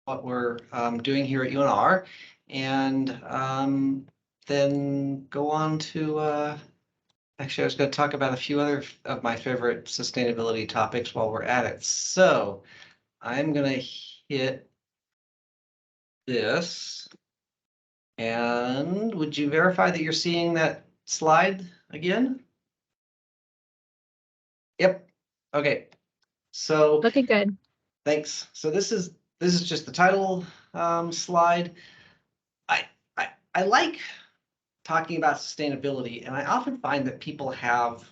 what we're doing here at UNR, and then go on to, actually, I was going to talk about a few other of my favorite sustainability topics while we're at it. So I'm going to hit this. And would you verify that you're seeing that slide again? Yep. Okay. So Looking good. thanks. So this is just the title slide. I like talking about sustainability, and I often find that people have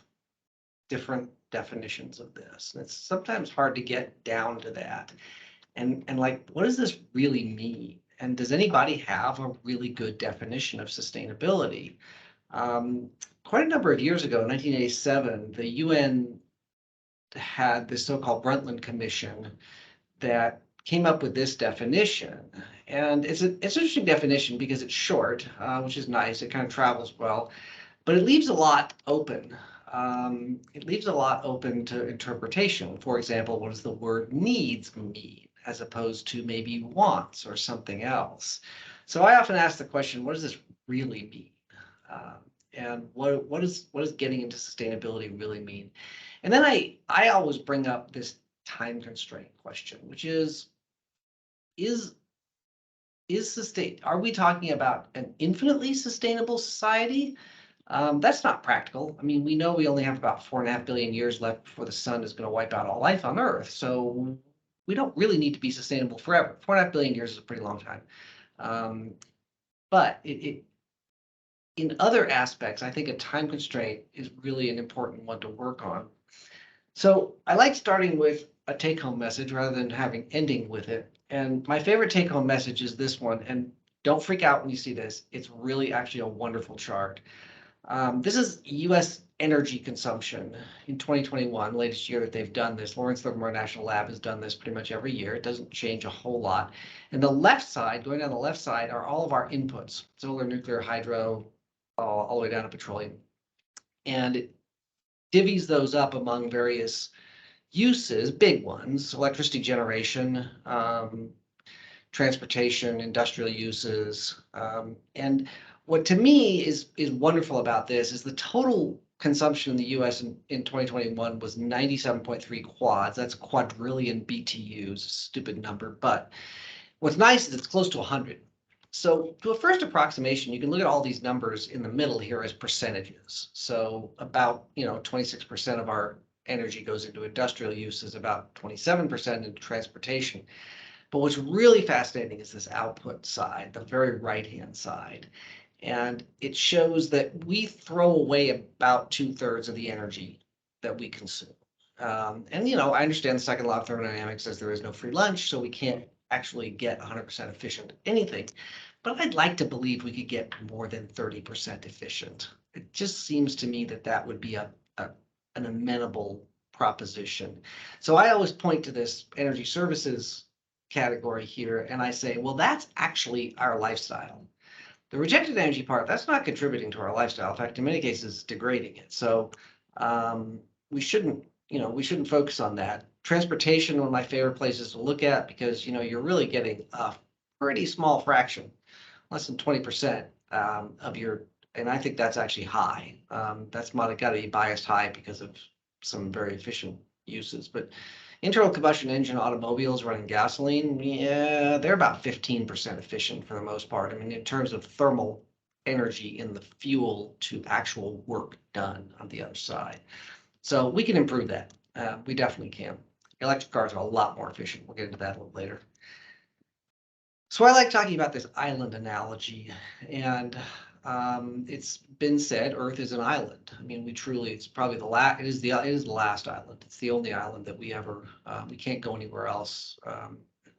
different definitions of this. And it's sometimes hard to get down to that. And like, what does this really mean? And does anybody have a really good definition of sustainability? Quite a number of years ago, in 1987, the UN had this so-called Brundtland Commission that came up with this definition. And it's an interesting definition because it's short, which is nice. It kind of travels well, but it leaves a lot open. It leaves a lot open to interpretation. For example, what does the word needs mean, as opposed to maybe wants or something else? So I often ask the question, what does this really mean? And what does getting into sustainability really mean? And then I always bring up this time constraint question, which is are we talking about an infinitely sustainable society? That's not practical. I mean, we know we only have about 4.5 billion years left before the sun is going to wipe out all life on Earth. So we don't really need to be sustainable forever. 4.5 billion years is a pretty long time. But in other aspects, I think a time constraint is really an important one to work on. So I like starting with a take-home message rather than ending with it. And my favorite take-home message is this one. And don't freak out when you see this. It's really actually a wonderful chart. This is U.S. energy consumption in 2021, latest year that they've done this. Lawrence Livermore National Lab has done this pretty much every year. It doesn't change a whole lot. And the left side, going down the left side, are all of our inputs: solar, nuclear, hydro, all the way down to petroleum. And it divvies those up among various uses, big ones: electricity generation, transportation, industrial uses. And what to me is wonderful about this is the total consumption in the US in 2021 was 97.3 quads. That's quadrillion BTUs, stupid number. But what's nice is it's close to 100. So to a first approximation, you can look at all these numbers in the middle here as percentages. So about 26% of our energy goes into industrial uses, about 27% into transportation. But what's really fascinating is this output side, the very right-hand side. And it shows that we throw away about 2/3 of the energy that we consume. And I understand the second law of thermodynamics says there is no free lunch, so we can't actually get 100% efficient at anything. But I'd like to believe we could get more than 30% efficient. It just seems to me that that would be an amenable proposition. So I always point to this energy services category here, and I say, well, that's actually our lifestyle. The rejected energy part, that's not contributing to our lifestyle. In fact, in many cases, degrading it. So we shouldn't focus on that. Transportation, one of my favorite places to look at, because you're really getting a pretty small fraction, less than 20% of your, and I think that's actually high. That's got to be biased high because of some very efficient uses. But internal combustion engine automobiles running gasoline, yeah, they're about 15% efficient for the most part. I mean, in terms of thermal energy in the fuel to actual work done on the other side. So we can improve that. We definitely can. Electric cars are a lot more efficient. We'll get into that a little later. So I like talking about this island analogy, and it's been said Earth is an island. I mean, it's probably the last. It is the last island. It's the only island that we can't go anywhere else.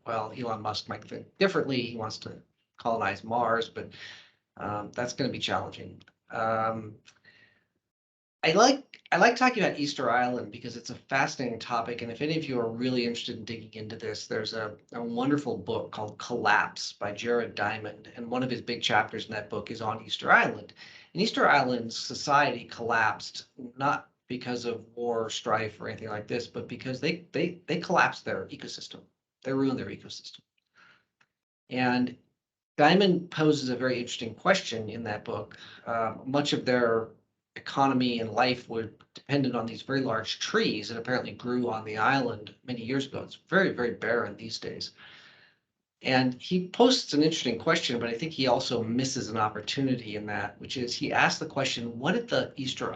Well, Elon Musk might think differently. He wants to colonize Mars, but that's going to be challenging. I like talking about Easter Island because it's a fascinating topic, and if any of you are really interested in digging into this, there's a wonderful book called Collapse by Jared Diamond, and one of his big chapters in that book is on Easter Island. And Easter Island's society collapsed not because of war, strife, or anything like this, but because they collapsed their ecosystem. They ruined their ecosystem. And Diamond poses a very interesting question in that book. Much of their economy and life were dependent on these very large trees that apparently grew on the island many years ago. It's very, very barren these days. And he posts an interesting question, but I think he also misses an opportunity in that, which is he asked the question, what did the Easter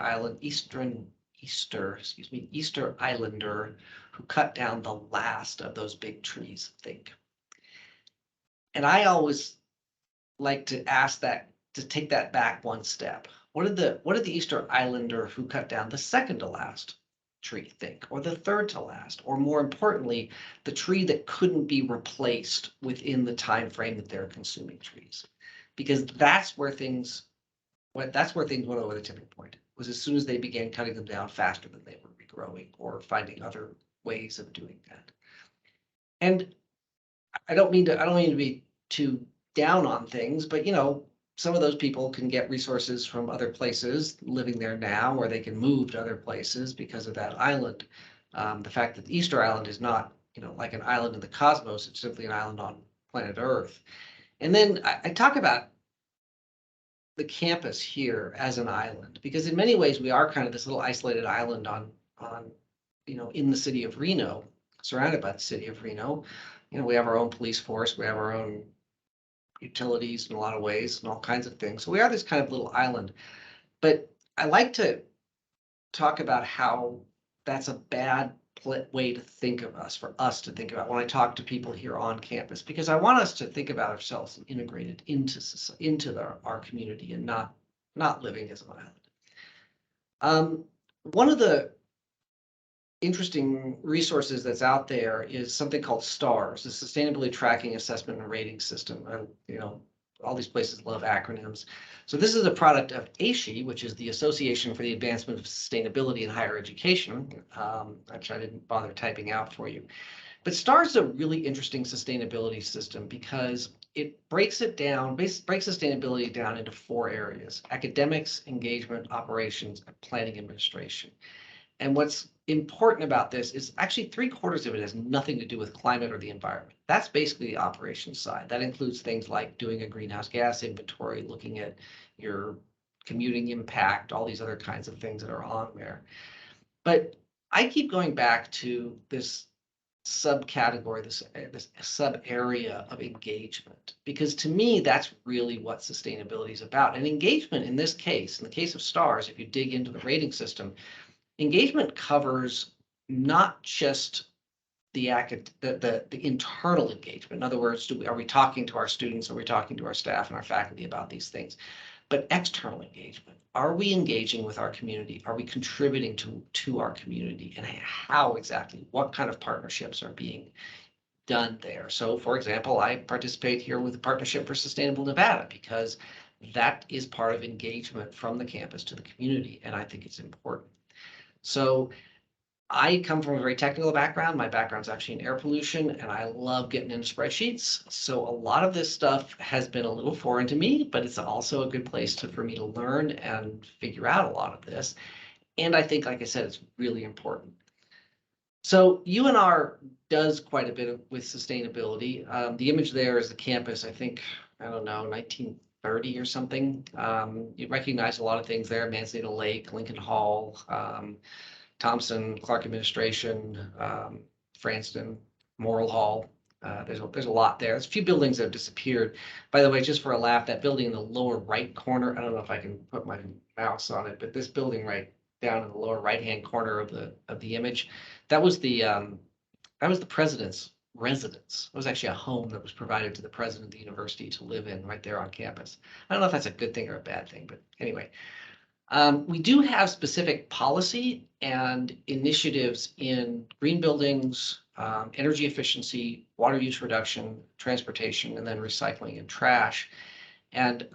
Islander who cut down the last of those big trees think? And I always like to ask that, to take that back one step. What did the Easter Islander who cut down the second to last tree think, or the third to last, or more importantly, the tree that couldn't be replaced within the time frame that they're consuming trees? Because that's where things went over the tipping point, was as soon as they began cutting them down faster than they were regrowing or finding other ways of doing that. And I don't mean to be too down on things, but some of those people can get resources from other places living there now, or they can move to other places because of that island. The fact that the Easter Island is not, like an island in the cosmos, it's simply an island on planet Earth. And then I talk about the campus here as an island, because in many ways we are kind of this little isolated island on in the city of Reno, surrounded by the city of Reno. We have our own police force, we have our own utilities in a lot of ways and all kinds of things. So we are this kind of little island. But I like to talk about how that's a bad way to think of us, for us to think about when I talk to people here on campus, because I want us to think about ourselves integrated into our community and not living as an island. One of the interesting resources that's out there is something called STARS, the Sustainability Tracking Assessment and Rating System. All these places love acronyms. So this is a product of ASHE, which is the Association for the Advancement of Sustainability in Higher Education, which I didn't bother typing out for you. But STARS is a really interesting sustainability system because it breaks sustainability down into 4 areas: academics, engagement, operations, and planning administration. And what's important about this is actually 3/4 of it has nothing to do with climate or the environment. That's basically the operations side. That includes things like doing a greenhouse gas inventory, looking at your commuting impact, all these other kinds of things that are on there. But I keep going back to this subcategory, this sub area of engagement, because to me, that's really what sustainability is about. And engagement in this case, in the case of STARS, if you dig into the rating system, engagement covers not just the internal engagement. In other words, are we talking to our students? Are we talking to our staff and our faculty about these things? But external engagement. Are we engaging with our community? Are we contributing to our community? And how exactly? What kind of partnerships are being done there? So, for example, I participate here with the Partnership for Sustainable Nevada because that is part of engagement from the campus to the community, and I think it's important. So I come from a very technical background. My background's actually in air pollution, and I love getting into spreadsheets. So a lot of this stuff has been a little foreign to me, but it's also a good place for me to learn and figure out a lot of this. And I think, like I said, it's really important. So UNR does quite a bit with sustainability. The image there is the campus, I think, I don't know, 1930 or something. You recognize a lot of things there: Manzanita Lake, Lincoln Hall, Thompson, Clark Administration, Franston, Morrill Hall. There's a lot there. There's a few buildings that have disappeared. By the way, just for a laugh, that building in the lower right corner, I don't know if I can put my mouse on it, but this building right down in the lower right-hand corner of the image, that was the president's residence. It was actually a home that was provided to the president of the university to live in right there on campus. I don't know if that's a good thing or a bad thing, but anyway. We do have specific policy and initiatives in green buildings, energy efficiency, water use reduction, transportation, and then recycling and trash. And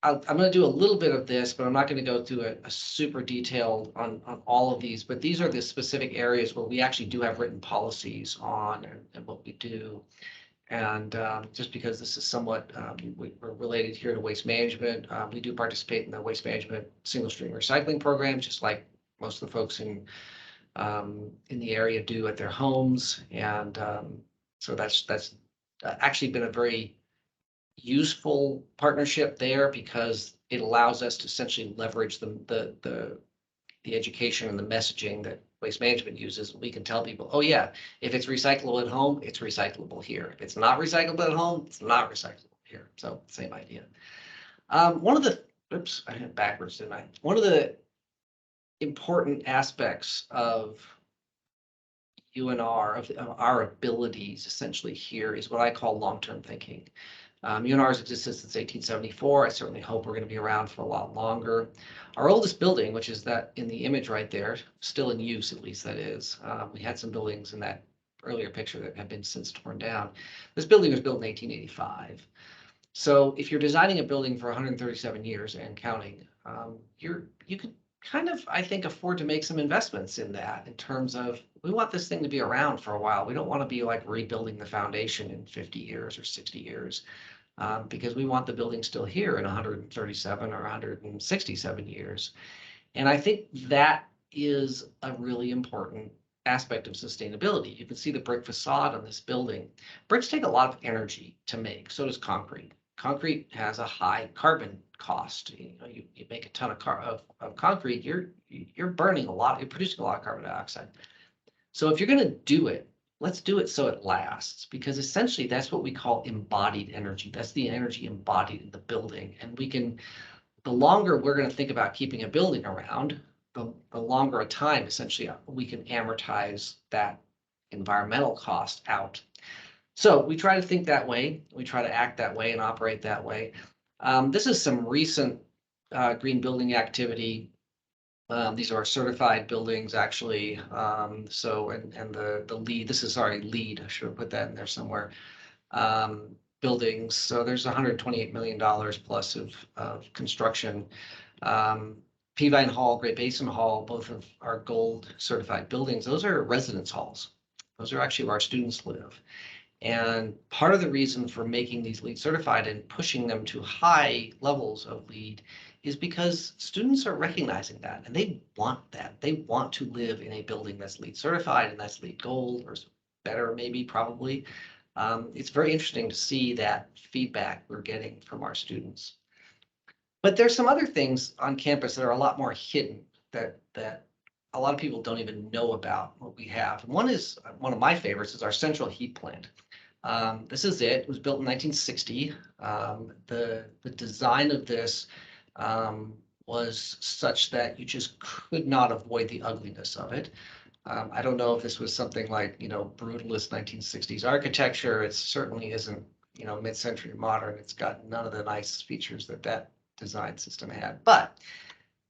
I'm going to do a little bit of this, but I'm not going to go through a super detailed on all of these. But these are the specific areas where we actually do have written policies on and what we do. And just because this is somewhat we're related here to waste management, we do participate in the waste management single stream recycling program, just like most of the folks in the area do at their homes. And so that's actually been a very useful partnership there because it allows us to essentially leverage the education and the messaging that waste management uses. We can tell people, oh yeah, if it's recyclable at home, it's recyclable here. If it's not recyclable at home, it's not recyclable here. So same idea. One of the, oops, I went backwards, didn't I? One of the important aspects of UNR, of our abilities essentially here, is what I call long-term thinking. UNR has existed since 1874. I certainly hope we're going to be around for a lot longer. Our oldest building, which is that in the image right there, still in use, at least that is. We had some buildings in that earlier picture that have been since torn down. This building was built in 1885. So if you're designing a building for 137 years and counting, you could kind of, I think, afford to make some investments in that in terms of, we want this thing to be around for a while. We don't want to be like rebuilding the foundation in 50 years or 60 years because we want the building still here in 137 or 167 years. And I think that is a really important aspect of sustainability. You can see the brick facade on this building. Bricks take a lot of energy to make, so does concrete. Concrete has a high carbon cost. You make a ton of concrete, you're burning a lot, you're producing a lot of carbon dioxide. So if you're going to do it, let's do it so it lasts, because essentially that's what we call embodied energy. That's the energy embodied in the building. And the longer we're going to think about keeping a building around, the longer a time essentially we can amortize that environmental cost out. So we try to think that way. We try to act that way and operate that way. This is some recent green building activity. These are certified buildings, actually. So, and the LEED, this is already LEED, I should have put that in there somewhere. Buildings, so there's $128 million plus of construction. Peavine Hall, Great Basin Hall, both of our gold certified buildings, those are residence halls. Those are actually where our students live. And part of the reason for making these LEED certified and pushing them to high levels of LEED is because students are recognizing that and they want that. They want to live in a building that's LEED certified and that's LEED gold or better, maybe, probably. It's very interesting to see that feedback we're getting from our students. But there's some other things on campus that are a lot more hidden that a lot of people don't even know about what we have. And one of my favorites is our central heat plant. This is it. It was built in 1960. The design of this was such that you just could not avoid the ugliness of it. I don't know if this was something like, brutalist 1960s architecture. It certainly isn't, mid-century modern. It's got none of the nice features that design system had. But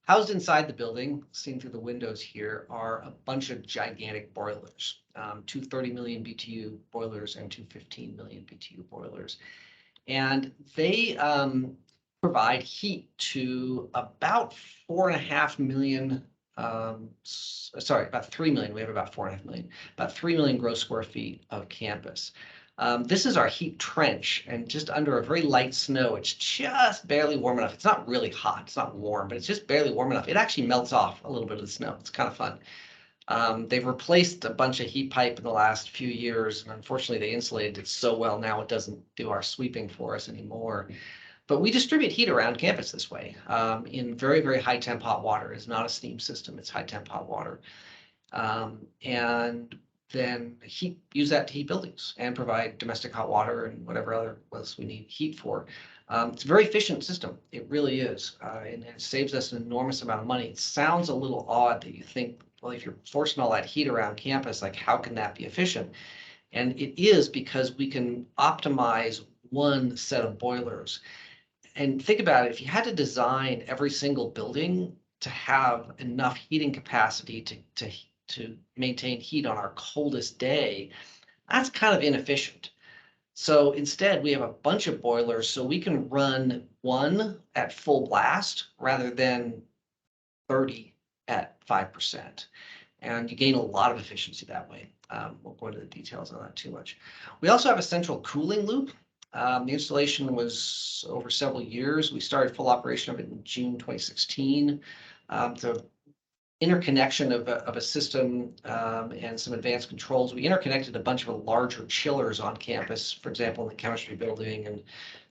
housed inside the building, seen through the windows here, are a bunch of gigantic boilers, two 30 million BTU boilers and two 15 million BTU boilers. And they provide heat to about 4.5 million, about 3 million, we have about 4.5 million, about 3 million gross square feet of campus. This is our heat trench, and just under a very light snow, it's just barely warm enough. It's not really hot, it's not warm, but it's just barely warm enough. It actually melts off a little bit of the snow. It's kind of fun. They've replaced a bunch of heat pipe in the last few years, and unfortunately they insulated it so well now it doesn't do our sweeping for us anymore. But we distribute heat around campus this way in very, very high temp hot water. It's not a steam system, it's high temp hot water. And then use that to heat buildings and provide domestic hot water and whatever other else we need heat for. It's a very efficient system. It really is. And it saves us an enormous amount of money. It sounds a little odd that you think, well, if you're forcing all that heat around campus, like how can that be efficient? And it is because we can optimize one set of boilers. And think about it, if you had to design every single building to have enough heating capacity to maintain heat on our coldest day, that's kind of inefficient. So instead, we have a bunch of boilers, so we can run one at full blast rather than 30 at 5%. And you gain a lot of efficiency that way. Won't go into the details on that too much. We also have a central cooling loop. The installation was over several years. We started full operation of it in June 2016. It's a interconnection of a system and some advanced controls. We interconnected a bunch of larger chillers on campus, for example, in the chemistry building and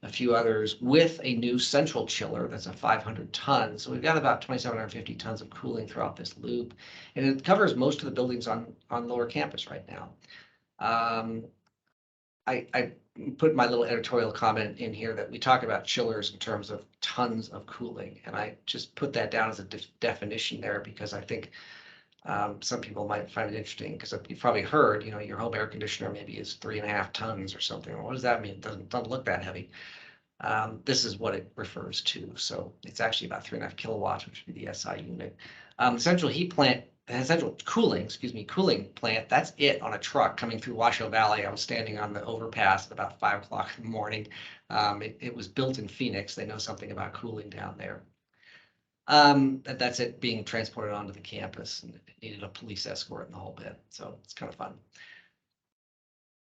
a few others, with a new central chiller that's a 500 tons. So we've got about 2,750 tons of cooling throughout this loop, and it covers most of the buildings on lower campus right now. I put my little editorial comment in here that we talk about chillers in terms of tons of cooling, and I just put that down as a definition there because I think some people might find it interesting because you've probably heard, your home air conditioner maybe is 3.5 tons or something. What does that mean? It doesn't look that heavy. This is what it refers to. So it's actually about 3.5 kilowatts, which would be the SI unit. Central heat plant, central cooling plant, that's it on a truck coming through Washoe Valley. I was standing on the overpass at about 5 o'clock in the morning. It was built in Phoenix. They know something about cooling down there. That's it being transported onto the campus, and it needed a police escort and the whole bit. So it's kind of fun.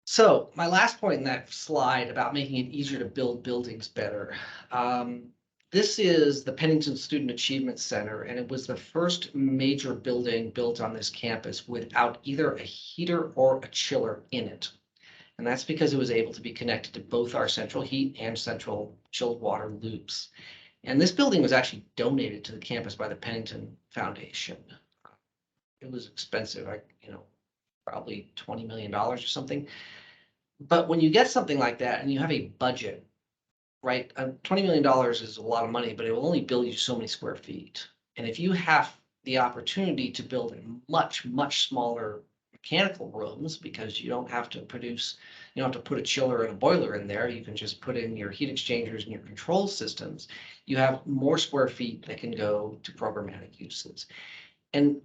So my last point in that slide about making it easier to build buildings better. This is the Pennington Student Achievement Center, and it was the first major building built on this campus without either a heater or a chiller in it. And that's because it was able to be connected to both our central heat and central chilled water loops. And this building was actually donated to the campus by the Pennington Foundation. It was expensive, probably $20 million or something. But when you get something like that and you have a budget, right, $20 million is a lot of money, but it will only build you so many square feet. And if you have the opportunity to build much, much smaller mechanical rooms, because you don't have to produce, you don't have to put a chiller and a boiler in there, you can just put in your heat exchangers and your control systems, you have more square feet that can go to programmatic uses. And,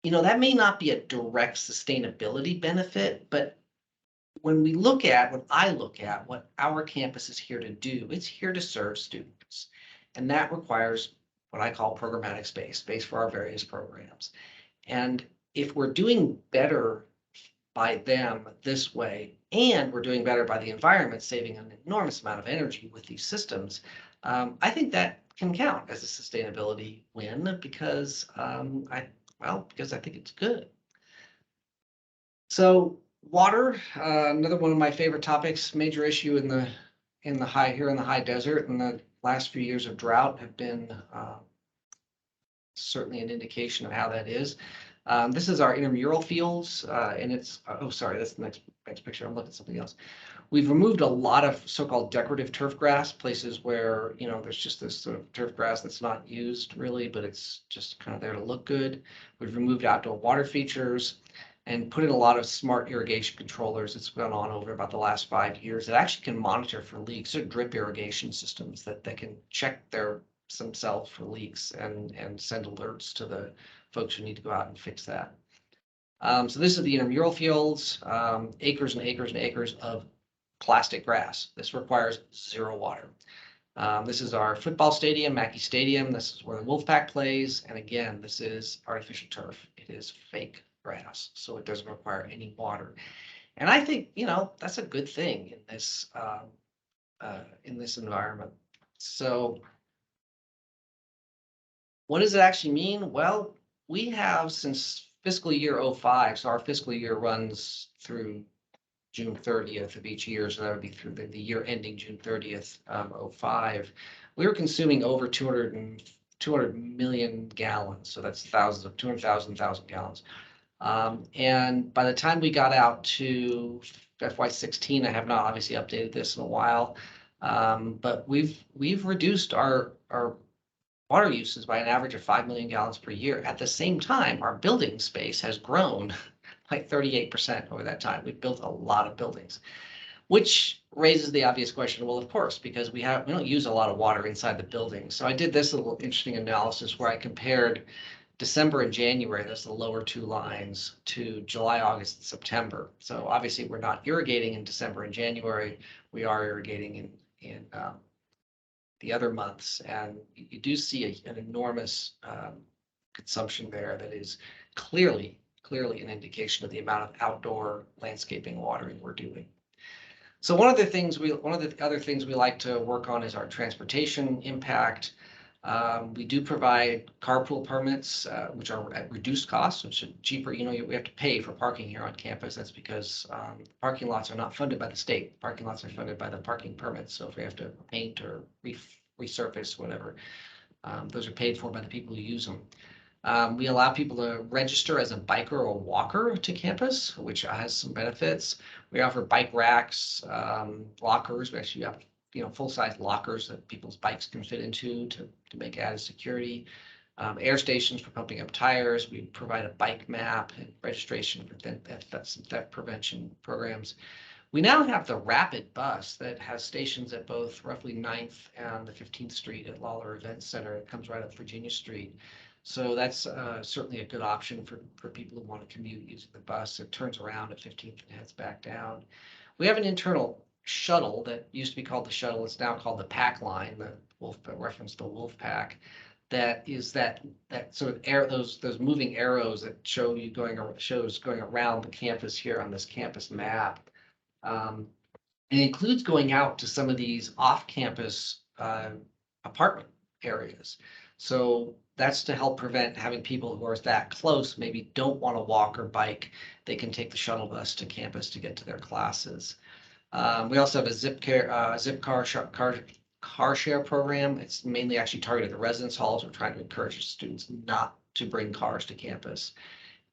that may not be a direct sustainability benefit, but when I look at what our campus is here to do, it's here to serve students. And that requires what I call programmatic space for our various programs. And if we're doing better by them this way, and we're doing better by the environment, saving an enormous amount of energy with these systems, I think that can count as a sustainability win because because I think it's good. So water, another one of my favorite topics, major issue in the high desert, and the last few years of drought have been certainly an indication of how that is. This is our Intramural Fields, and it's, sorry, that's the next picture. I'm looking at something else. We've removed a lot of so-called decorative turf grass, places where, there's just this sort of turf grass that's not used really, but it's just kind of there to look good. We've removed outdoor water features and put in a lot of smart irrigation controllers. It's gone on over about the last 5 years that actually can monitor for leaks. They're drip irrigation systems that can check themselves for leaks and send alerts to the folks who need to go out and fix that. So this is the Intramural Fields, acres and acres and acres of plastic grass. This requires 0 water. This is our football stadium, Mackey Stadium. This is where the Wolfpack plays. And again, this is artificial turf. It is fake grass, so it doesn't require any water. And I think, that's a good thing in this environment. So what does it actually mean? Well, we have since fiscal year 05, so our fiscal year runs through June 30th of each year, so that would be through the year ending June 30th, 05. We were consuming over 200 million gallons, so that's 200,000 gallons. And by the time we got out to FY16, I have not obviously updated this in a while, but we've reduced our water uses by an average of 5 million gallons per year. At the same time, our building space has grown like 38% over that time. We've built a lot of buildings, which raises the obvious question, well, of course, because we don't use a lot of water inside the building. So I did this little interesting analysis where I compared December and January, that's the lower 2 lines, to July, August, and September. So obviously we're not irrigating in December and January. We are irrigating in the other months, and you do see an enormous consumption there that is clearly an indication of the amount of outdoor landscaping watering we're doing. So one of the other things we like to work on is our transportation impact. We do provide carpool permits, which are at reduced costs, which are cheaper. We have to pay for parking here on campus. That's because parking lots are not funded by the state. Parking lots are funded by the parking permits. So if we have to paint or resurface, whatever, those are paid for by the people who use them. We allow people to register as a biker or walker to campus, which has some benefits. We offer bike racks, lockers. We actually have full-size lockers that people's bikes can fit into to make added security. Air stations for pumping up tires. We provide a bike map and registration for theft prevention programs. We now have the Rapid bus that has stations at both roughly 9th and the 15th Street at Lawler Event Center. It comes right up Virginia Street. So that's certainly a good option for people who want to commute using the bus. It turns around at 15th and heads back down. We have an internal shuttle that used to be called the shuttle. It's now called the pack line, the wolf reference to wolf pack. That is that sort of those moving arrows that shows going around the campus here on this campus map. And it includes going out to some of these off-campus apartment areas. So that's to help prevent having people who are that close, maybe don't want to walk or bike. They can take the shuttle bus to campus to get to their classes. We also have a zip car share program. It's mainly actually targeted at residence halls. We're trying to encourage students not to bring cars to campus,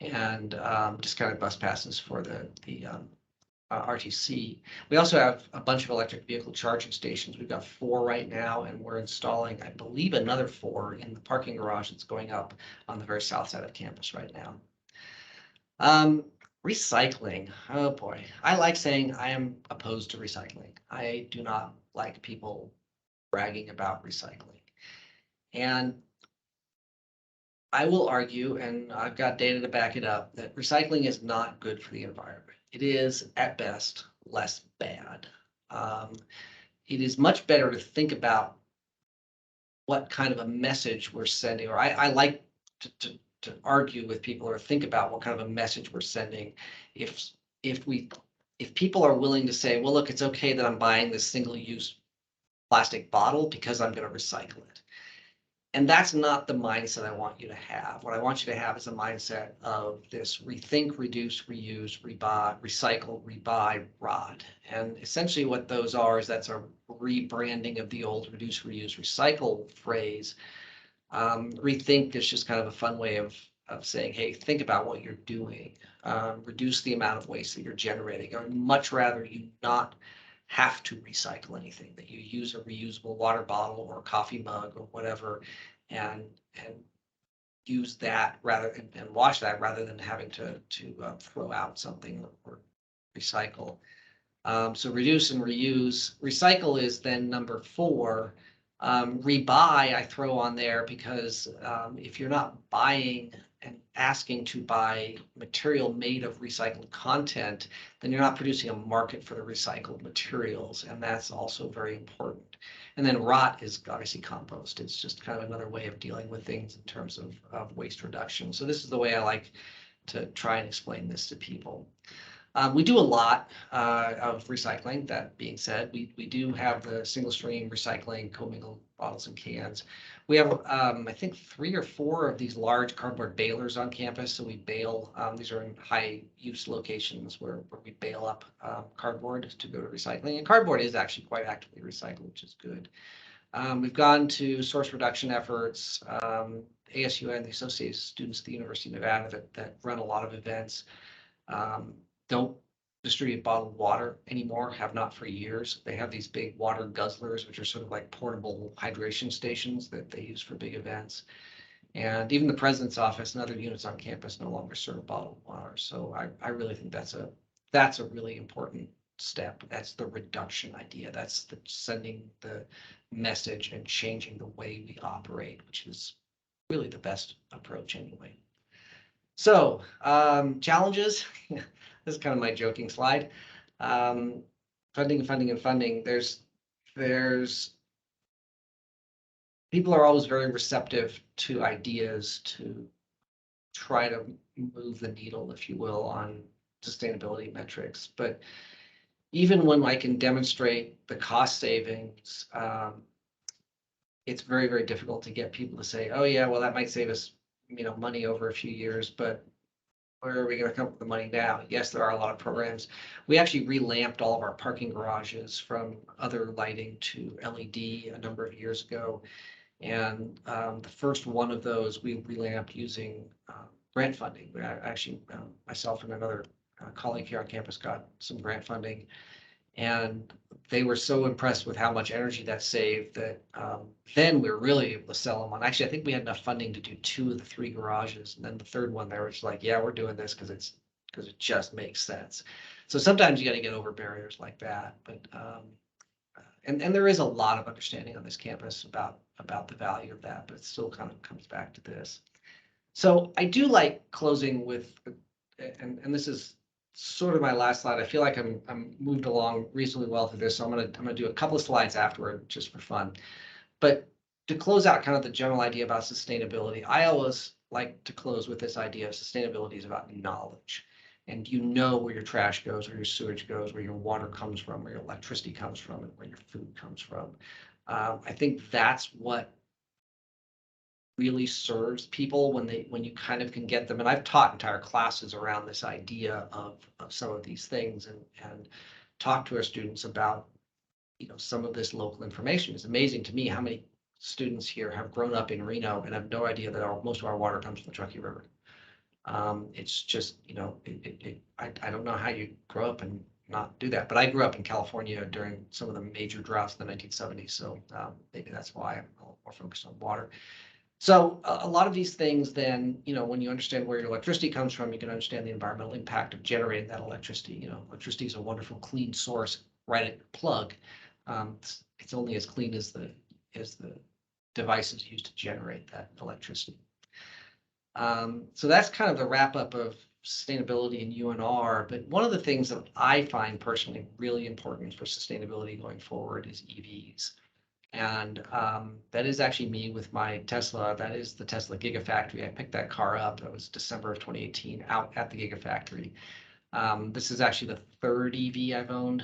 and discounted bus passes for the RTC. We also have a bunch of electric vehicle charging stations. We've got 4 right now, and we're installing, I believe, another 4 in the parking garage that's going up on the very south side of campus right now. Recycling. Oh boy. I like saying I am opposed to recycling. I do not like people bragging about recycling. And I will argue, and I've got data to back it up, that recycling is not good for the environment. It is, at best, less bad. It is much better to think about what kind of a message we're sending, or I like to argue with people or think about what kind of a message we're sending. If people are willing to say, well, look, it's okay that I'm buying this single-use plastic bottle because I'm going to recycle it. And that's not the mindset I want you to have. What I want you to have is a mindset of this rethink, reduce, reuse, rebuy, recycle, rebuy, rod. And essentially what those are is that's a rebranding of the old reduce, reuse, recycle phrase. Rethink is just kind of a fun way of saying, hey, think about what you're doing. Reduce the amount of waste that you're generating. I'd much rather you not have to recycle anything, that you use a reusable water bottle or coffee mug or whatever, and use that and wash that rather than having to throw out something or recycle. So reduce and reuse. Recycle is then number 4. Rebuy I throw on there because if you're not buying and asking to buy material made of recycled content, then you're not producing a market for the recycled materials, and that's also very important. And then rot is obviously compost. It's just kind of another way of dealing with things in terms of waste reduction. So this is the way I like to try and explain this to people. We do a lot of recycling. That being said, we do have the single stream recycling, commingled bottles and cans. We have, I think, 3 or 4 of these large cardboard balers on campus. So we bale, these are in high use locations where we bale up cardboard to go to recycling. And cardboard is actually quite actively recycled, which is good. We've gone to source reduction efforts, ASUN, the Associated Students at the University of Nevada that run a lot of events. Don't distribute bottled water anymore, have not for years. They have these big water guzzlers, which are sort of like portable hydration stations that they use for big events. And even the president's office and other units on campus no longer serve bottled water. So I really think that's a really important step. That's the reduction idea. That's the sending the message and changing the way we operate, which is really the best approach anyway. So challenges. This is kind of my joking slide. Funding. There's people are always very receptive to ideas to try to move the needle, if you will, on sustainability metrics. But even when I can demonstrate the cost savings, it's very, very difficult to get people to say, oh yeah, well, that might save us, money over a few years, but where are we going to come up with the money now? Yes, there are a lot of programs. We actually relamped all of our parking garages from other lighting to LED a number of years ago. And the first one of those we relamped using grant funding. Actually, myself and another colleague here on campus got some grant funding, and they were so impressed with how much energy that saved that then we were really able to sell them on. Actually, I think we had enough funding to do 2 of the 3 garages, and then the third one they were just like, yeah, we're doing this because it just makes sense. So sometimes you got to get over barriers like that, but and there is a lot of understanding on this campus about the value of that, but it still kind of comes back to this. So I do like closing with, and this is sort of my last slide. I feel like I'm moved along reasonably well through this, so I'm gonna do a couple of slides afterward just for fun. But to close out kind of the general idea about sustainability, I always like to close with this idea of sustainability is about knowledge. And you know where your trash goes, where your sewage goes, where your water comes from, where your electricity comes from, and where your food comes from. I think that's what really serves people when you kind of can get them. And I've taught entire classes around this idea of some of these things and talk to our students about, some of this local information. It's amazing to me how many students here have grown up in Reno and have no idea that most of our water comes from the Truckee River. It's just, I don't know how you grow up and not do that, but I grew up in California during some of the major droughts in the 1970s. So maybe that's why I'm a little more focused on water. So a lot of these things then, when you understand where your electricity comes from, you can understand the environmental impact of generating that electricity. Electricity is a wonderful, clean source right at your plug. It's only as clean as the devices used to generate that electricity. So that's kind of the wrap up of sustainability in UNR. But one of the things that I find personally really important for sustainability going forward is EVs. And that is actually me with my Tesla. That is the Tesla Gigafactory. I picked that car up. That was December of 2018 out at the Gigafactory. This is actually the 3rd EV I've owned.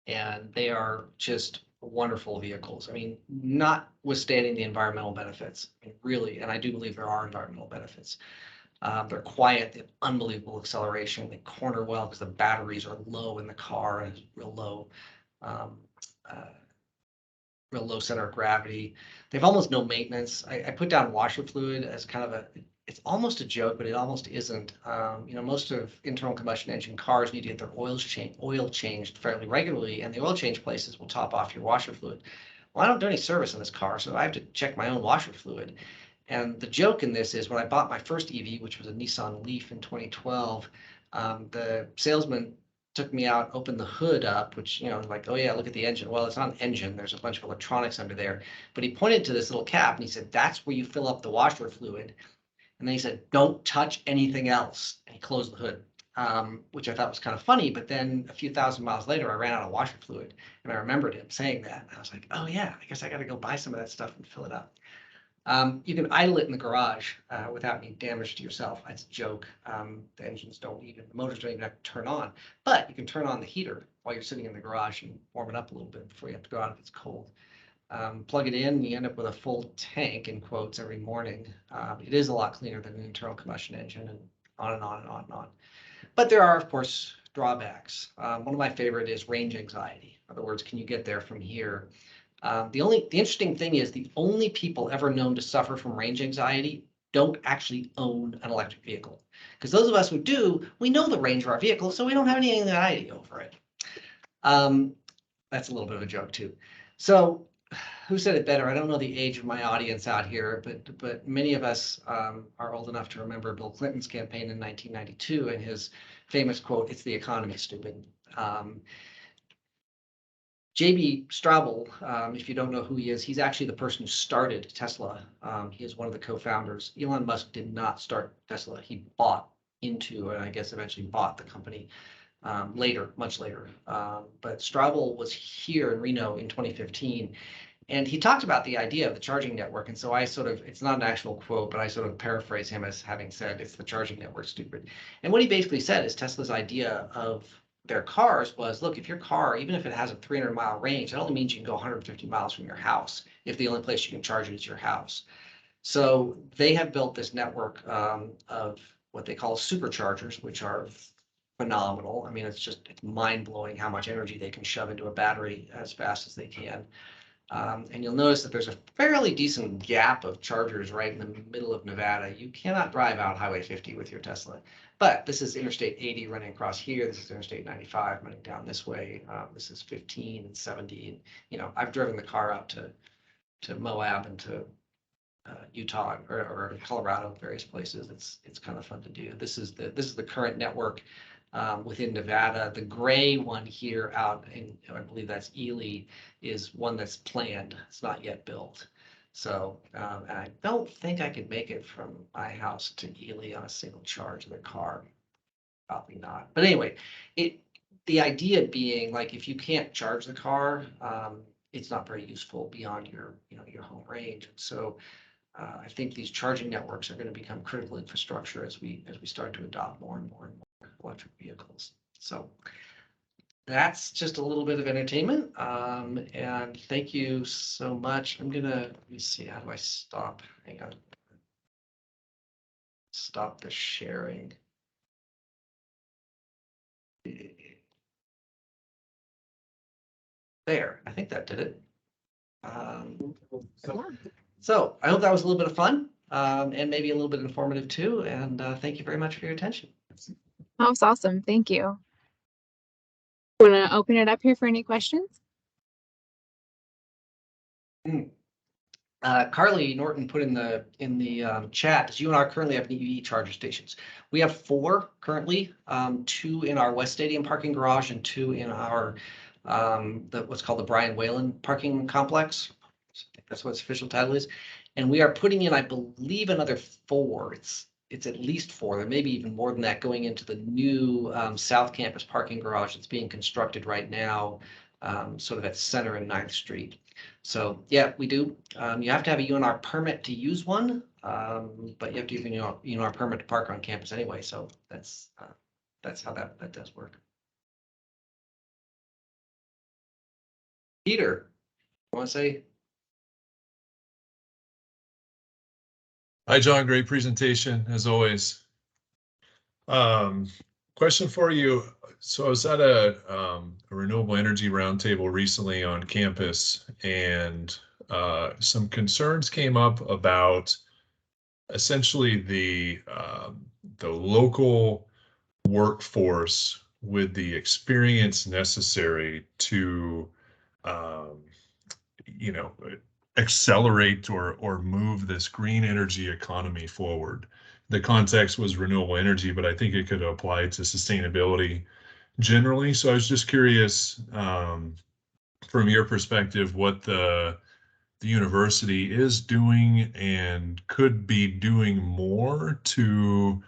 And they are just wonderful vehicles. I mean, notwithstanding the environmental benefits, I mean, really, and I do believe there are environmental benefits. They're quiet, they have unbelievable acceleration, they corner well because the batteries are low in the car and it's real low center of gravity. They have almost no maintenance. I put down washer fluid as kind of it's almost a joke, but it almost isn't. Most of internal combustion engine cars need to get their oil changed fairly regularly, and the oil change places will top off your washer fluid. Well, I don't do any service on this car, so I have to check my own washer fluid. And the joke in this is when I bought my first EV, which was a Nissan Leaf in 2012, the salesman took me out, opened the hood up, which, like, oh yeah, look at the engine. Well, it's not an engine. There's a bunch of electronics under there. But he pointed to this little cap and he said, that's where you fill up the washer fluid. And then he said, don't touch anything else. And he closed the hood, which I thought was kind of funny. But then a few thousand miles later, I ran out of washer fluid. And I remembered him saying that. And I was like, oh yeah, I guess I got to go buy some of that stuff and fill it up. You can idle it in the garage without any damage to yourself. It's a joke. The motors don't even have to turn on, but you can turn on the heater while you're sitting in the garage and warm it up a little bit before you have to go out if it's cold. Plug it in, and you end up with a full tank, in quotes, every morning. It is a lot cleaner than an internal combustion engine, and on and on and on and on. But there are, of course, drawbacks. One of my favorite is range anxiety. In other words, can you get there from here? The interesting thing is the only people ever known to suffer from range anxiety don't actually own an electric vehicle. Because those of us who do, we know the range of our vehicle, so we don't have any anxiety over it. That's a little bit of a joke too. So who said it better? I don't know the age of my audience out here, but many of us are old enough to remember Bill Clinton's campaign in 1992 and his famous quote, "It's the economy, stupid." J.B. Straubel, if you don't know who he is, he's actually the person who started Tesla. He is one of the co-founders. Elon Musk did not start Tesla. He bought into, and I guess eventually bought the company later, much later. But Straubel was here in Reno in 2015, and he talked about the idea of the charging network. And so it's not an actual quote, but I sort of paraphrase him as having said, "It's the charging network, stupid." And what he basically said is Tesla's idea of their cars was, look, if your car, even if it has a 300-mile range, that only means you can go 150 miles from your house if the only place you can charge it is your house. So they have built this network of what they call superchargers, which are phenomenal. I mean, it's mind-blowing how much energy they can shove into a battery as fast as they can. And you'll notice that there's a fairly decent gap of chargers right in the middle of Nevada. You cannot drive out Highway 50 with your Tesla. But this is Interstate 80 running across here. This is Interstate 95 running down this way. This is 15 and 70. And, I've driven the car out to Moab and to Utah or Colorado, various places. It's kind of fun to do. This is the current network within Nevada. The gray one here out in, I believe that's Ely, is one that's planned. It's not yet built. So and I don't think I could make it from my house to Ely on a single charge of the car. Probably not. But anyway, the idea being, like, if you can't charge the car, it's not very useful beyond your home range. And so I think these charging networks are going to become critical infrastructure as we start to adopt more and more electric vehicles. So that's just a little bit of entertainment. And thank you so much. Let me see, how do I stop? Hang on. Stop the sharing. There, I think that did it. So I hope that was a little bit of fun and maybe a little bit informative too. And thank you very much for your attention. That was awesome. Thank you. Want to open it up here for any questions? Carly Norton put in the chat, does UNR currently have EV charger stations? We have 4 currently, 2 in our West Stadium parking garage and 2 in our what's called the Brian Whalen parking complex. That's what its official title is. And we are putting in, I believe, another 4. It's at least 4. There may be even more than that going into the new South Campus parking garage that's being constructed right now, sort of at Center and 9th Street. So yeah, we do. You have to have a UNR permit to use one, but you have to use a UNR permit to park on campus anyway. So that's how that does work. Peter, you want to say? Hi, John. Great presentation as always. Question for you. So I was at a renewable energy roundtable recently on campus, and some concerns came up about essentially the local workforce with the experience necessary to accelerate or move this green energy economy forward. The context was renewable energy, but I think it could apply to sustainability generally. So I was just curious, from your perspective, what the university is doing and could be doing more to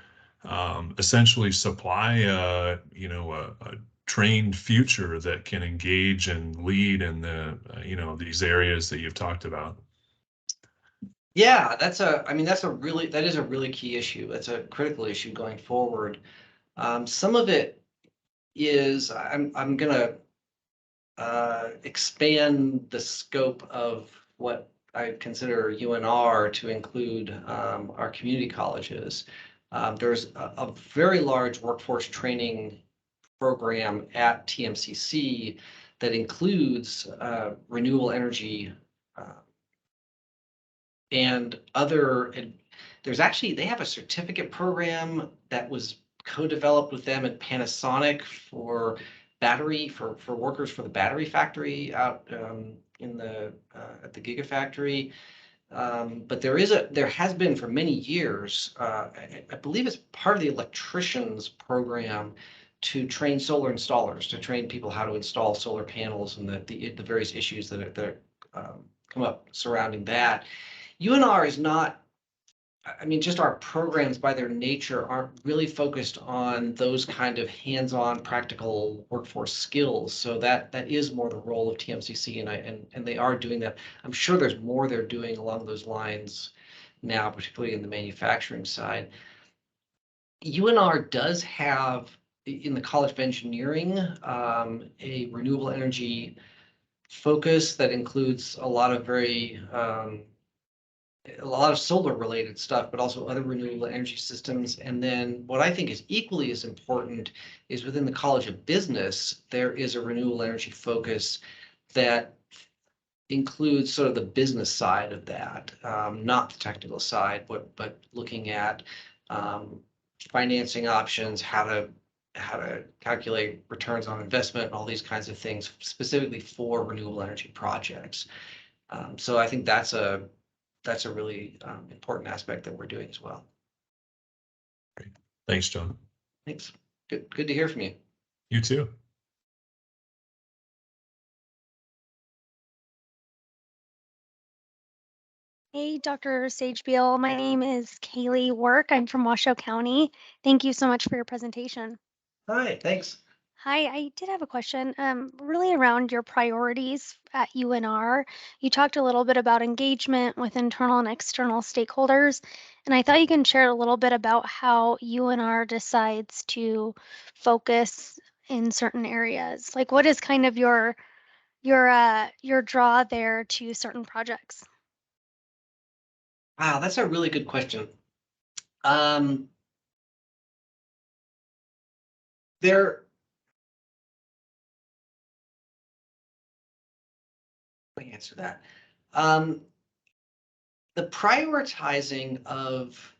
essentially supply a trained future that can engage and lead in the these areas that you've talked about. Yeah, that is a really key issue. That's a critical issue going forward. Some of it is, I'm gonna expand the scope of what I consider UNR to include our community colleges. There's a very large workforce training program at TMCC that includes renewable energy and other. They have a certificate program that was co-developed with them at Panasonic for battery for workers for the battery factory out at the Gigafactory. But there has been for many years, I believe it's part of the electricians program to train solar installers, to train people how to install solar panels and the various issues that come up surrounding that. UNR is not, just our programs by their nature aren't really focused on those kind of hands-on practical workforce skills. So that is more the role of TMCC, and they are doing that. I'm sure there's more they're doing along those lines now, particularly in the manufacturing side. UNR does have in the College of Engineering, a renewable energy focus that includes a lot of a lot of solar related stuff, but also other renewable energy systems. And then what I think is equally as important is within the College of Business, there is a renewable energy focus that includes sort of the business side of that, not the technical side, but looking at financing options, how to calculate returns on investment, and all these kinds of things, specifically for renewable energy projects. So I think that's a really important aspect that we're doing as well. Great. Thanks, John. Thanks. Good to hear from you. You too. Hey, Dr. Sagebiel. My name is Kaylee Work. I'm from Washoe County. Thank you so much for your presentation. Hi, thanks. Hi, I did have a question, really around your priorities at UNR. You talked a little bit about engagement with internal and external stakeholders, and I thought you can share a little bit about how UNR decides to focus in certain areas. Like, what is kind of your draw there to certain projects? Wow, that's a really good question. There, let me answer that. The prioritizing of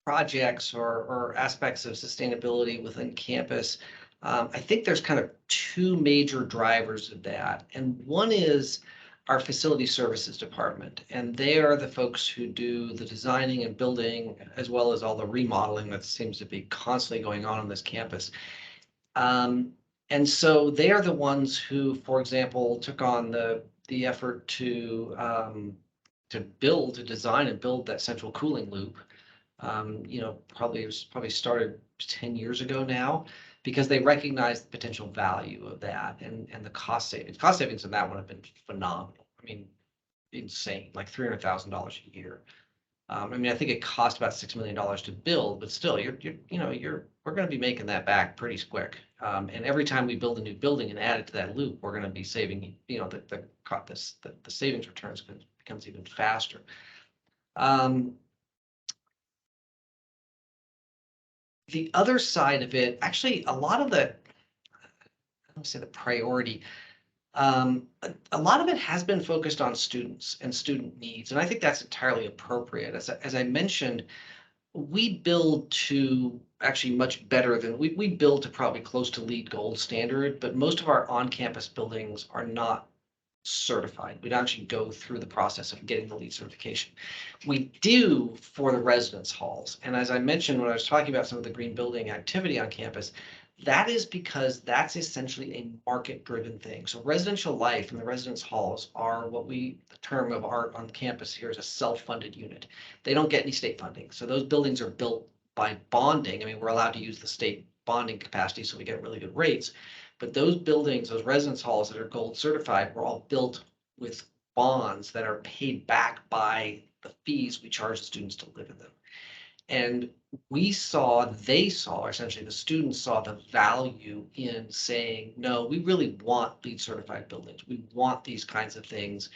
projects or aspects of sustainability within campus, I think there's kind of two major drivers of that. And one is our facility services department, and they are the folks who do the designing and building, as well as all the remodeling that seems to be constantly going on this campus. And so they are the ones who, for example, took on the effort to design and build that central cooling loop. Probably started 10 years ago now, because they recognize the potential value of that and the cost savings. Cost savings in that one have been phenomenal. I mean, insane, like $300,000 a year. I mean, I think it cost about $6 million to build, but still, we're going to be making that back pretty quick. And every time we build a new building and add it to that loop, we're going to be saving. The savings returns becomes even faster. The other side of it, actually, a lot of I don't say the priority. A lot of it has been focused on students and student needs, and I think that's entirely appropriate. As I mentioned, we build to actually much better than we build to probably close to LEED Gold standard, but most of our on-campus buildings are not certified. We don't actually go through the process of getting the LEED certification. We do for the residence halls. And as I mentioned when I was talking about some of the green building activity on campus, that is because that's essentially a market-driven thing. So residential life in the residence halls are the term of art on campus here is a self-funded unit. They don't get any state funding. So those buildings are built by bonding. I mean, we're allowed to use the state bonding capacity, so we get really good rates. But those buildings, those residence halls that are gold certified, were all built with bonds that are paid back by the fees we charge students to live in them. And essentially the students saw the value in saying, no, we really want LEED certified buildings. We want these kinds of things.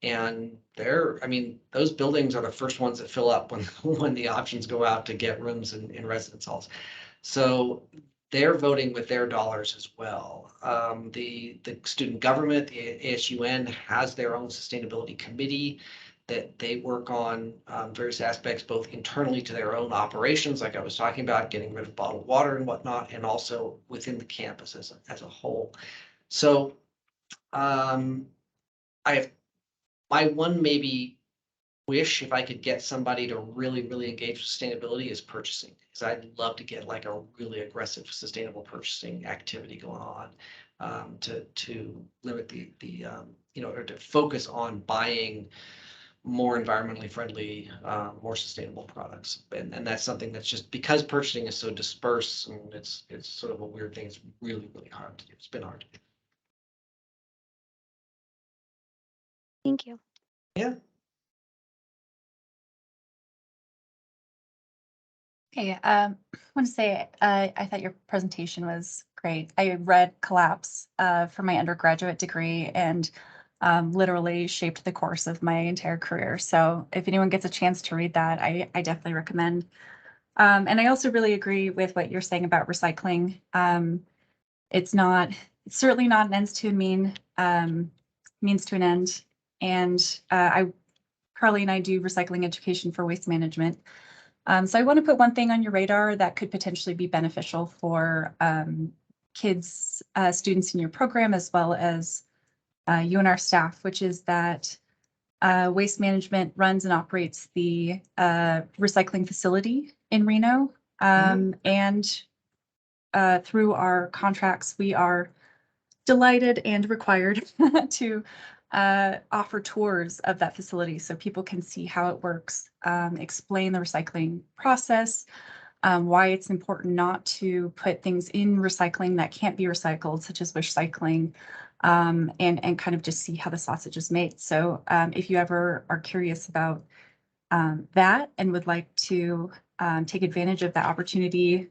And those buildings are the first ones that fill up when the options go out to get rooms in residence halls. So they're voting with their dollars as well. The student government, the ASUN, has their own sustainability committee that they work on various aspects, both internally to their own operations, like I was talking about, getting rid of bottled water and whatnot, and also within the campus as a whole. So I have my one maybe wish, if I could get somebody to really, really engage with sustainability, is purchasing, because I'd love to get like a really aggressive sustainable purchasing activity going on to limit or to focus on buying more environmentally friendly, more sustainable products. And that's something that's just because purchasing is so dispersed and it's sort of a weird thing. It's really, really hard to do. It's been hard to do. Thank you. Yeah. Hey, I want to say I thought your presentation was great. I read Collapse for my undergraduate degree and literally shaped the course of my entire career. So if anyone gets a chance to read that, I definitely recommend. And I also really agree with what you're saying about recycling. It's certainly not an ends to a means to an end. And Carly and I do recycling education for waste management. So I want to put one thing on your radar that could potentially be beneficial for kids, students in your program, as well as UNR staff, which is that Waste Management runs and operates the recycling facility in Reno. And through our contracts, we are delighted and required to offer tours of that facility so people can see how it works, explain the recycling process, why it's important not to put things in recycling that can't be recycled, such as wish cycling, and kind of just see how the sausage is made. So if you ever are curious about that and would like to take advantage of that opportunity,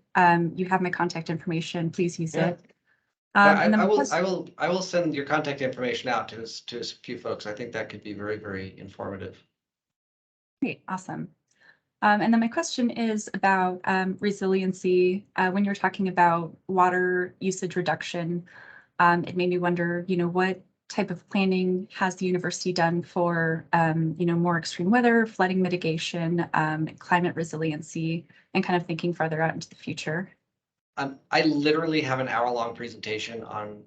you have my contact information. Please use it. I will send your contact information out to a few folks. I think that could be very, very informative. Great, awesome. And then my question is about resiliency. When you're talking about water usage reduction, it made me wonder, what type of planning has the university done for, more extreme weather, flooding mitigation, climate resiliency, and kind of thinking farther out into the future? I literally have an hour-long presentation on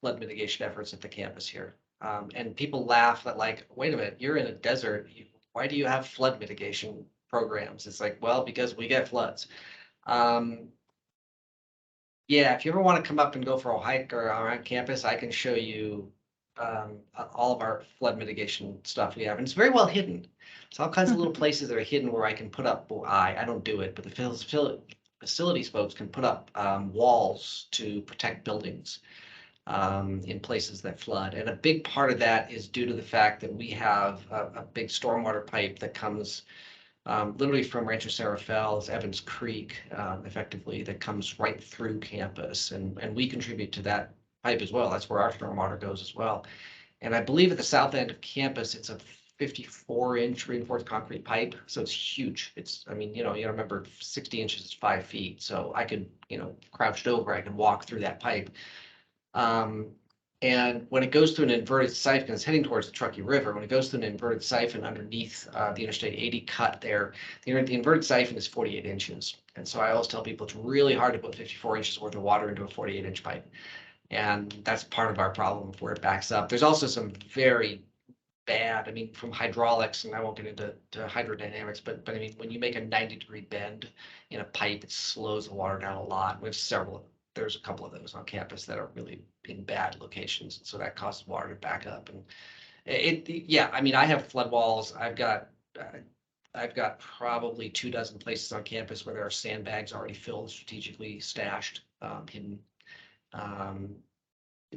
flood mitigation efforts at the campus here. And people laugh that like, wait a minute, you're in a desert. Why do you have flood mitigation programs? It's like, well, because we get floods. Yeah, if you ever want to come up and go for a hike or around campus, I can show you all of our flood mitigation stuff we have. And it's very well hidden. It's all kinds of little places that are hidden where I can put up, well, I don't do it, but the facilities folks can put up walls to protect buildings in places that flood. And a big part of that is due to the fact that we have a big stormwater pipe that comes literally from Rancho Cerro Fells, Evans Creek, effectively, that comes right through campus. And we contribute to that pipe as well. That's where our stormwater goes as well. And I believe at the south end of campus, it's a 54-inch reinforced concrete pipe. So it's huge. I mean, you remember 60 inches is 5 feet. So I could, crouched over, I could walk through that pipe. And when it goes through an inverted siphon, it's heading towards the Truckee River. When it goes through an inverted siphon underneath the Interstate 80 cut there, the inverted siphon is 48 inches. And so I always tell people it's really hard to put 54 inches worth of water into a 48-inch pipe. And that's part of our problem where it backs up. There's also some very bad, from hydraulics, and I won't get into hydrodynamics, but I mean, when you make a 90-degree bend in a pipe, it slows the water down a lot. We have there's a couple of those on campus that are really in bad locations. So that causes water to back up. And I have flood walls. I've got probably 24 places on campus where there are sandbags already filled, strategically stashed, hidden.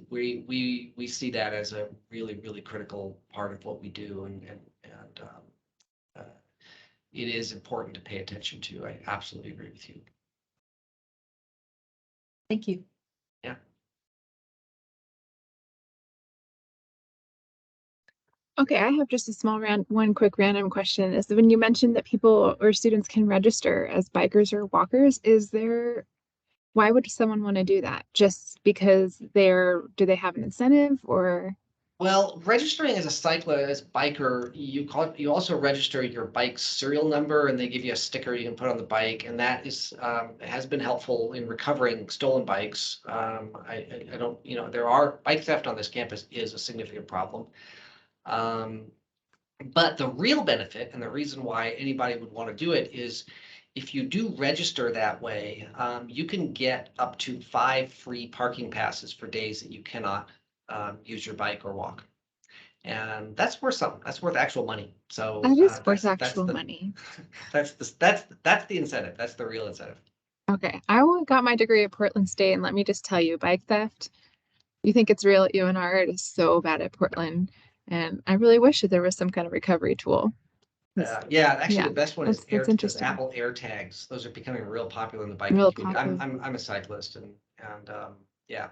We see that as a really, really critical part of what we do. And it is important to pay attention to. I absolutely agree with you. Thank you. Yeah. Okay, I have just one quick random question. Is that when you mentioned that people or students can register as bikers or walkers, why would someone want to do that? Just because do they have an incentive or? Well, registering as a cyclist, biker, you also register your bike's serial number, and they give you a sticker you can put on the bike, and that has been helpful in recovering stolen bikes. I don't, there are bike theft on this campus is a significant problem. But the real benefit and the reason why anybody would want to do it is if you do register that way, you can get up to 5 free parking passes for days that you cannot use your bike or walk. And that's worth something. That's worth actual money. So that is worth actual money. That's the incentive. That's the real incentive. Okay. I got my degree at Portland State, and let me just tell you, bike theft, you think it's real at UNR, it is so bad at Portland. And I really wish that there was some kind of recovery tool. Yeah, actually, Yeah, the best one is that's those interesting. Apple AirTags. Those are becoming real popular in the biking Real community. popular. I'm a cyclist and yeah,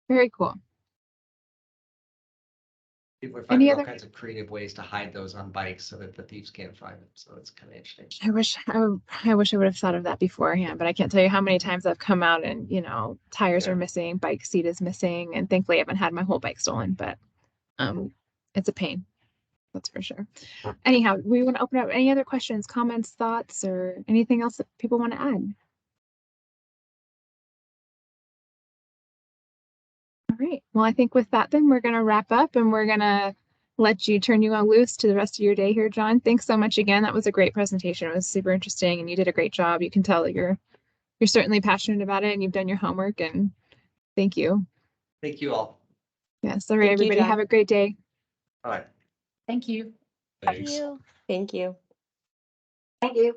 Very cool. people are Any finding all other? kinds of creative ways to hide those on bikes so that the thieves can't find them. So it's kind of interesting. I wish I would have thought of that beforehand, but I can't tell you how many times I've come out and, tires Yeah. are missing, bike seat is missing, and thankfully I haven't had my whole bike stolen, but it's a pain. That's for sure. Anyhow, we want to open up any other questions, comments, thoughts, or anything else that people want to add. All right. Well, I think with that, then we're going to wrap up and we're going to let you turn you on loose to the rest of your day here, John. Thanks so much again. That was a great presentation. It was super interesting and you did a great job. You can tell that you're certainly passionate about it and you've done your homework, and thank you. Thank you all. Yes. All right, Thank you, everybody. John. Have a great day. All right. Thank you. Thank Thanks. you. Thank you. Thank you.